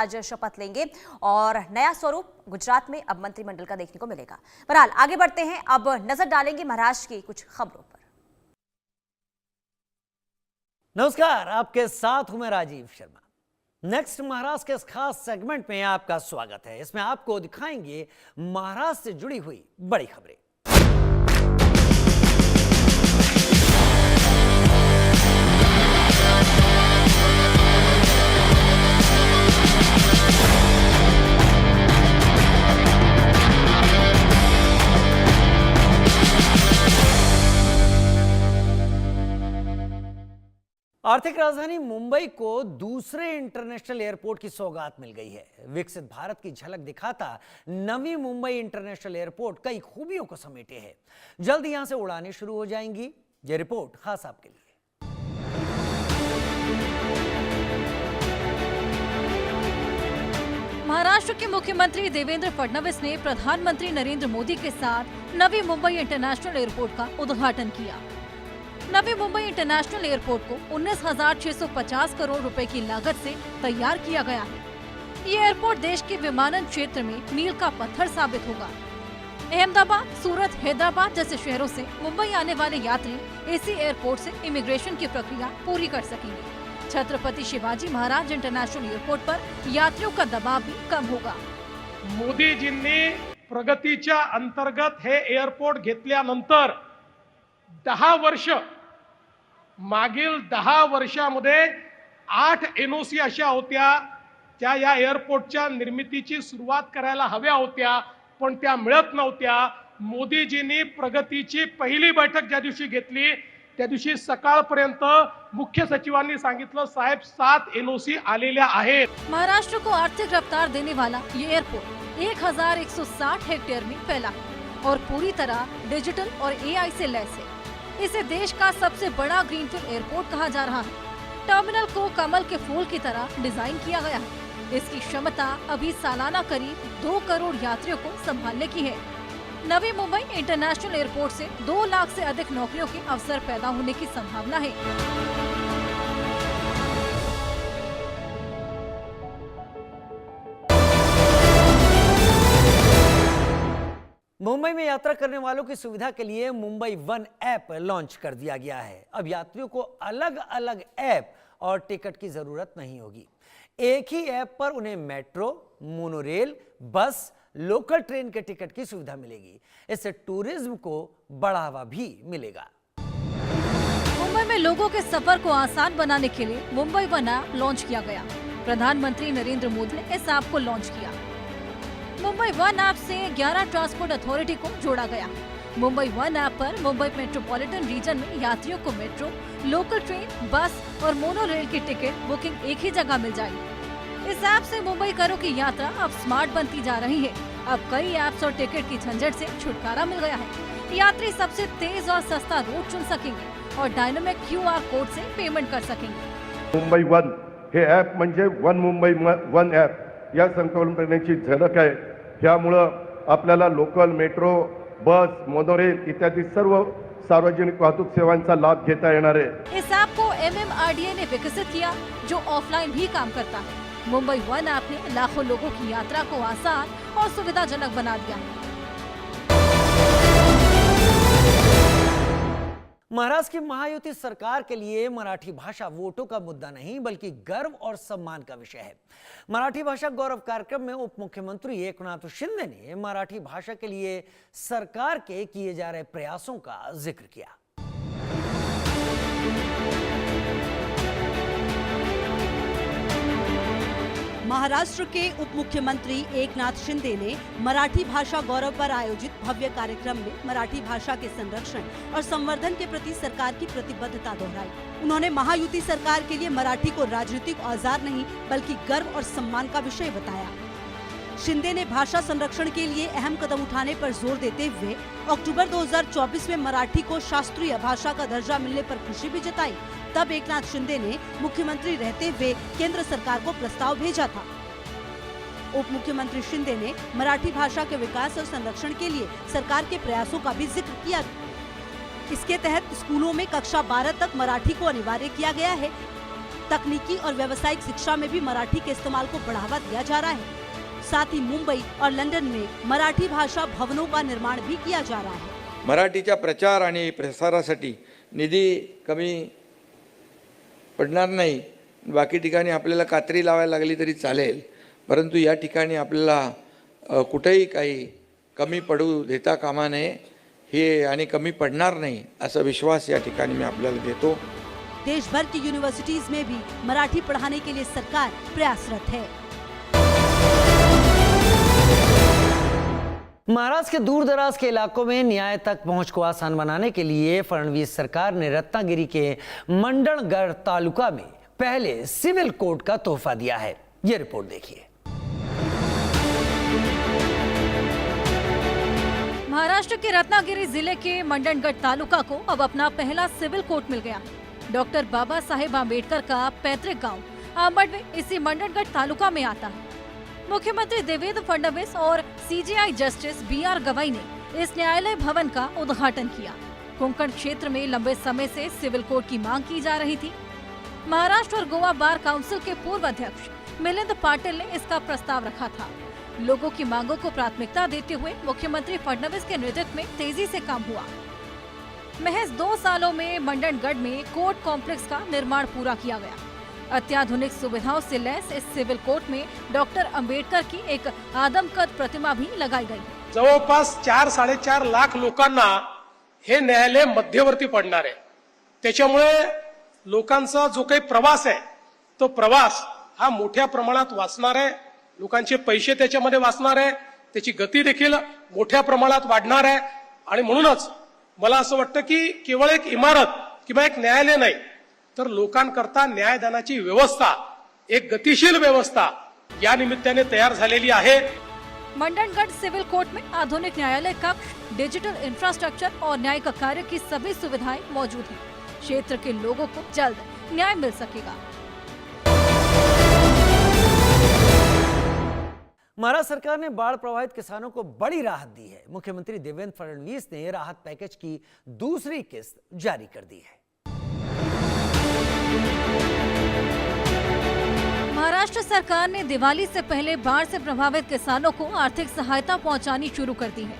आज शपथ लेंगे और नया स्वरूप गुजरात में अब मंत्रिमंडल का देखने को मिलेगा। बहरहाल आगे बढ़ते हैं, अब नजर डालेंगे महाराष्ट्र की कुछ खबरों पर। नमस्कार, आपके साथ हूं मैं राजीव शर्मा। नेक्स्ट महाराष्ट्र के इस खास सेगमेंट में आपका स्वागत है। इसमें आपको दिखाएंगे महाराष्ट्र से जुड़ी हुई बड़ी खबरें। आर्थिक राजधानी मुंबई को दूसरे इंटरनेशनल एयरपोर्ट की सौगात मिल गई है। विकसित भारत की झलक दिखाता नवी मुंबई इंटरनेशनल एयरपोर्ट कई खूबियों को समेटे है। जल्द यहां से उड़ानें शुरू हो जाएंगी। यह रिपोर्ट खास आपके लिए। महाराष्ट्र के मुख्यमंत्री देवेंद्र फडणवीस ने प्रधानमंत्री नरेंद्र मोदी के साथ नवी मुंबई इंटरनेशनल एयरपोर्ट का उद्घाटन किया। नवी मुंबई इंटरनेशनल एयरपोर्ट को 19,650 करोड़ रुपए की लागत से तैयार किया गया है। ये एयरपोर्ट देश के विमानन क्षेत्र में मील का पत्थर साबित होगा। अहमदाबाद, सूरत, हैदराबाद जैसे शहरों से मुंबई आने वाले यात्री इसी एयरपोर्ट से इमिग्रेशन की प्रक्रिया पूरी कर सकेंगे। छत्रपति शिवाजी महाराज इंटरनेशनल एयरपोर्ट पर यात्रियों का दबाव भी कम होगा। मोदीजींनी प्रगतीच्या अंतर्गत हे एयरपोर्ट घेतल्यानंतर 10 वर्ष, मागील 10 वर्षामध्ये 8 NOC अशा होत्या त्या या एअरपोर्टच्या निर्मितीची सुरुवात करायला हव्या होत्या, पण त्या मिळत नव्हत्या। मोदीजींनी प्रगतीची पहिली बैठक ज्या दिवशी घेतली त्या दिवशी सकाळपर्यंत मुख्य सचिवांनी सांगितलं, साहेब 7 NOC आलेल्या आहेत। महाराष्ट्र को आर्थिक रफ्तार देने वाला ये एयरपोर्ट 1160 हेक्टेयर में फैला है और पूरी तरह डिजिटल और AI से लैस है। इसे देश का सबसे बड़ा ग्रीनफील्ड एयरपोर्ट कहा जा रहा है। टर्मिनल को कमल के फूल की तरह डिजाइन किया गया है। इसकी क्षमता अभी सालाना करीब 2 करोड़ यात्रियों को संभालने की है। नवी मुंबई इंटरनेशनल एयरपोर्ट से 2 लाख से अधिक नौकरियों के अवसर पैदा होने की संभावना है। मुंबई में यात्रा करने वालों की सुविधा के लिए मुंबई वन ऐप लॉन्च कर दिया गया है। अब यात्रियों को अलग अलग ऐप और टिकट की जरूरत नहीं होगी। एक ही ऐप पर उन्हें मेट्रो, मोनोरेल, बस, लोकल ट्रेन के टिकट की सुविधा मिलेगी। इससे टूरिज्म को बढ़ावा भी मिलेगा। मुंबई में लोगों के सफर को आसान बनाने के लिए मुंबई वन ऐप लॉन्च किया गया। प्रधानमंत्री नरेंद्र मोदी ने इस ऐप को लॉन्च किया। मुंबई वन ऐप से 11 ट्रांसपोर्ट अथॉरिटी को जोड़ा गया। मुंबई वन ऐप पर मुंबई मेट्रोपॉलिटन रीजन में यात्रियों को मेट्रो, लोकल ट्रेन, बस और मोनो रेल की टिकट बुकिंग एक ही जगह मिल जाएगी। इस ऐप से मुंबई करों की यात्रा अब स्मार्ट बनती जा रही है। अब कई ऐप्स और टिकट की झंझट से छुटकारा मिल गया है। यात्री सबसे तेज और सस्ता रूट चुन सकेंगे और डायनामिक QR कोड से पेमेंट कर सकेंगे। मुंबई वन हे ऐप म्हणजे वन मुंबई वन ऐप या संकल्पनेची झलक आहे। त्यामुळं आपल्याला लोकल, मेट्रो, बस, मोनोरेल इत्यादी सर्व सार्वजनिक वाहतूक सेवांचा लाभ घेता येणार है। इस ऐप को MMRDA ने विकसित किया, जो ऑफलाइन भी काम करता है। मुंबई वन ऐप ने लाखों लोगों की यात्रा को आसान और सुविधाजनक बना दिया है। महाराष्ट्र की महायुति सरकार के लिए मराठी भाषा वोटों का मुद्दा नहीं बल्कि गर्व और सम्मान का विषय है। मराठी भाषा गौरव कार्यक्रम में उप मुख्यमंत्री एकनाथ शिंदे ने मराठी भाषा के लिए सरकार के किए जा रहे प्रयासों का जिक्र किया। महाराष्ट्र के उप मुख्यमंत्री एकनाथ शिंदे ने मराठी भाषा गौरव पर आयोजित भव्य कार्यक्रम में मराठी भाषा के संरक्षण और संवर्धन के प्रति सरकार की प्रतिबद्धता दोहराई। उन्होंने महायुति सरकार के लिए मराठी को राजनीतिक औजार नहीं बल्कि गर्व और सम्मान का विषय बताया। शिंदे ने भाषा संरक्षण के लिए अहम कदम उठाने पर जोर देते हुए अक्टूबर 2024 में मराठी को शास्त्रीय भाषा का दर्जा मिलने पर खुशी भी जताई। तब एकनाथ शिंदे ने मुख्यमंत्री रहते हुए केंद्र सरकार को प्रस्ताव भेजा था। उप मुख्यमंत्री शिंदे ने मराठी भाषा के विकास और संरक्षण के लिए सरकार के प्रयासों का भी जिक्र किया। इसके तहत स्कूलों में कक्षा 12 तक मराठी को अनिवार्य किया गया है। तकनीकी और व्यावसायिक शिक्षा में भी मराठी के इस्तेमाल को बढ़ावा दिया जा रहा है। साथ ही मुंबई और लंदन में मराठी भाषा भवनों का निर्माण भी किया जा रहा है। मराठीच्या प्रचार आणि प्रसारासाठी निधी कमी पडणार नाही। बाकी ठिकाणी आपल्याला कात्री लावायला लागली तरी चालेल, परंतु या ठिकाणी आपल्याला कुठेही काही कमी पडू देता कामा नये हे आणि कमी पडणार नाही असा विश्वास या ठिकाणी मी आपल्याला देतो। देश भर की यूनिवर्सिटीज में भी मराठी पढ़ाने के लिए सरकार प्रयासरत है। महाराष्ट्र के दूर दराज के इलाकों में न्याय तक पहुंच को आसान बनाने के लिए फडणवीस सरकार ने रत्नागिरी के मंडणगढ़ तालुका में पहले सिविल कोर्ट का तोहफा दिया है। यह रिपोर्ट देखिए। महाराष्ट्र के रत्नागिरी जिले के मंडणगढ़ तालुका को अब अपना पहला सिविल कोर्ट मिल गया। डॉक्टर बाबा साहेब आम्बेडकर का पैतृक गांव आंबडवे इसी मंडणगढ़ तालुका में आता है। मुख्यमंत्री देवेंद्र फडणवीस और सीजेआई जस्टिस बीआर गवाई ने इस न्यायालय भवन का उद्घाटन किया। कोंकण क्षेत्र में लंबे समय से सिविल कोर्ट की मांग की जा रही थी। महाराष्ट्र और गोवा बार काउंसिल के पूर्व अध्यक्ष मिलिंद पाटिल ने इसका प्रस्ताव रखा था। लोगों की मांगों को प्राथमिकता देते हुए मुख्यमंत्री फडणवीस के नेतृत्व में तेजी से काम हुआ। महज 2 सालों में मंडणगढ़ में कोर्ट कॉम्प्लेक्स का निर्माण पूरा किया गया। अत्याधुनिक सुविधाओं से लैस इस सिविल कोर्ट में डॉक्टर अंबेडकर की एक आदमकद प्रतिमा भी लगाई गई। जवळपास 4-4.5 लाख लोकांना हे न्यायालय मध्यवर्ती पडणार आहे। त्याच्यामुळे लोकांचा जो काही प्रवास आहे तो प्रवास हा मोठ्या प्रमाणात वाचणार आहे। लोकांचे पैसे त्याच्यामध्ये वाचणार आहे, त्याची गती देखील मोठ्या प्रमाणात वाढणार आहे। आणि म्हणूनच मला असं वाटतं की केवळ एक इमारत किंवा एक न्यायालय नाही तर लोकांकरता न्यायदानाची व्यवस्था, एक गतिशील व्यवस्था या निमित्ताने तयार झालेली आहे। मंडणगढ़ सिविल कोर्ट में आधुनिक न्यायालय कक्ष, डिजिटल इंफ्रास्ट्रक्चर और न्यायिक कार्य की सभी सुविधाएं मौजूद हैं। क्षेत्र के लोगों को जल्द न्याय मिल सकेगा। महाराष्ट्र सरकार ने बाढ़ प्रभावित किसानों को बड़ी राहत दी है। मुख्यमंत्री देवेंद्र फडणवीस ने राहत पैकेज की दूसरी किस्त जारी कर दी है। महाराष्ट्र सरकार ने दिवाली से पहले बाढ़ से प्रभावित किसानों को आर्थिक सहायता पहुंचानी शुरू कर दी है।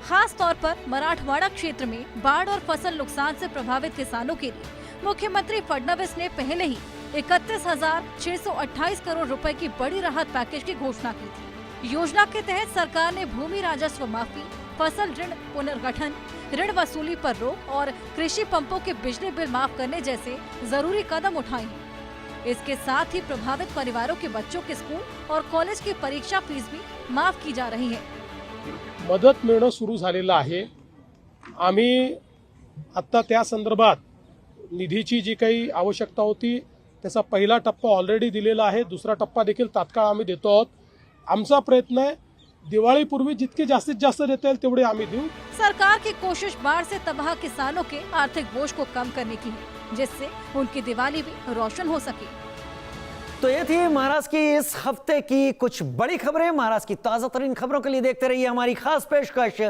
खास तौर पर मराठवाड़ा क्षेत्र में बाढ़ और फसल नुकसान से प्रभावित किसानों के लिए मुख्यमंत्री फडणवीस ने पहले ही 31,628 करोड़ रुपए की बड़ी राहत पैकेज की घोषणा की थी। योजना के तहत सरकार ने भूमि राजस्व माफी, फसल ऋण पुनर्गठन, ऋण वसूली पर रोक और कृषि पंपों के बिजली बिल माफ करने जैसे जरूरी कदम उठाए हैं। इसके साथ ही प्रभावित परिवारों के बच्चों के स्कूल और कॉलेज की परीक्षा फीस भी माफ की जा रही है। मदत मिळणं सुरू झालेलं आहे। आम्ही आता त्या संदर्भात निधीची जी काही आवश्यकता होती त्याचा पहिला टप्पा ऑलरेडी दिलेला आहे। दुसरा टप्पा देखील तात्काळ आम्ही देतो आहोत। आमचा प्रयत्न आहे दिवाळीपूर्वी जितके जास्तीत जास्त देता येईल तेवढे आम्ही देऊ। सरकार की कोशिश बाढ़ से तबाह किसानों के आर्थिक बोझ को कम करने की है, जिससे उनकी दिवाली भी रोशन हो सके। तो ये थी महाराष्ट्र की इस हफ्ते की कुछ बड़ी खबरें। महाराष्ट्र की ताजा तरीन खबरों के लिए देखते रहिए हमारी खास पेशकश